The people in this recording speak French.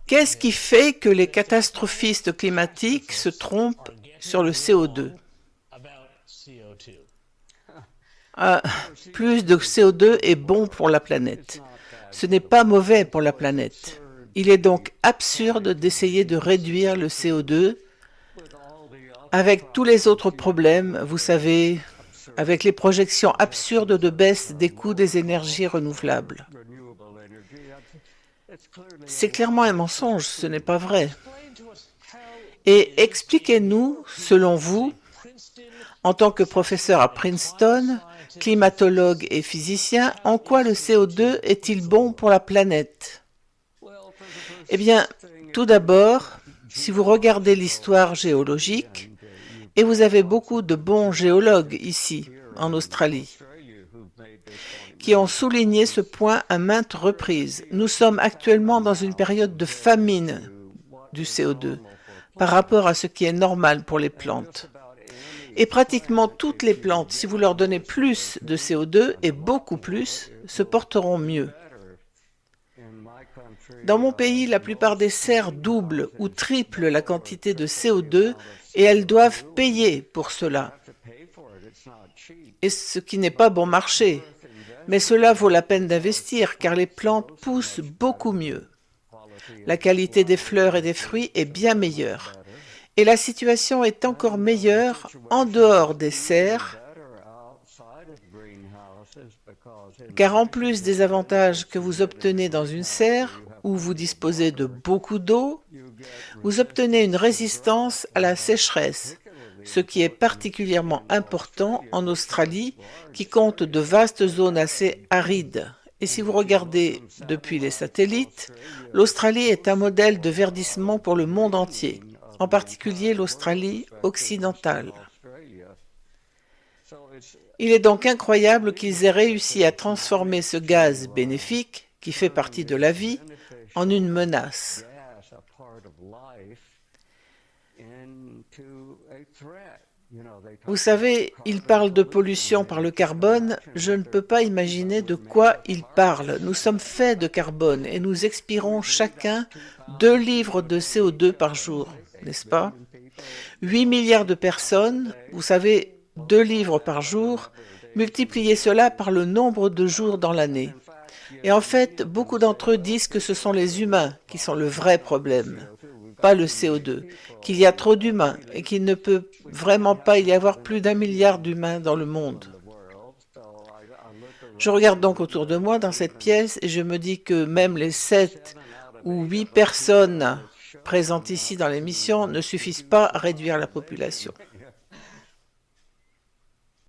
Qu'est-ce qui fait que les catastrophistes climatiques se trompent sur le CO2? Ah, plus de CO2 est bon pour la planète. Ce n'est pas mauvais pour la planète. Il est donc absurde d'essayer de réduire le CO2 avec tous les autres problèmes, vous savez, avec les projections absurdes de baisse des coûts des énergies renouvelables. C'est clairement un mensonge, ce n'est pas vrai. Et expliquez-nous, selon vous, en tant que professeur à Princeton, climatologue et physicien, en quoi le CO2 est-il bon pour la planète? Eh bien, tout d'abord, si vous regardez l'histoire géologique, et vous avez beaucoup de bons géologues ici, en Australie, qui ont souligné ce point à maintes reprises. Nous sommes actuellement dans une période de famine du CO2 par rapport à ce qui est normal pour les plantes. Et pratiquement toutes les plantes, si vous leur donnez plus de CO2 et beaucoup plus, se porteront mieux. Dans mon pays, la plupart des serres doublent ou triplent la quantité de CO2 et elles doivent payer pour cela. Et ce qui n'est pas bon marché. Mais cela vaut la peine d'investir car les plantes poussent beaucoup mieux. La qualité des fleurs et des fruits est bien meilleure. Et la situation est encore meilleure en dehors des serres, car en plus des avantages que vous obtenez dans une serre, où vous disposez de beaucoup d'eau, vous obtenez une résistance à la sécheresse, ce qui est particulièrement important en Australie, qui compte de vastes zones assez arides. Et si vous regardez depuis les satellites, l'Australie est un modèle de verdissement pour le monde entier, en particulier l'Australie occidentale. Il est donc incroyable qu'ils aient réussi à transformer ce gaz bénéfique, qui fait partie de la vie, en une menace. Vous savez, ils parlent de pollution par le carbone, je ne peux pas imaginer de quoi ils parlent. Nous sommes faits de carbone et nous expirons chacun 2 livres de CO2 par jour, n'est-ce pas? 8 milliards de personnes, vous savez, 2 livres par jour, multipliez cela par le nombre de jours dans l'année. Et en fait, beaucoup d'entre eux disent que ce sont les humains qui sont le vrai problème, pas le CO2, qu'il y a trop d'humains et qu'il ne peut vraiment pas y avoir plus d'1 milliard d'humains dans le monde. Je regarde donc autour de moi dans cette pièce et je me dis que même les 7 ou 8 personnes présentes ici dans l'émission ne suffisent pas à réduire la population.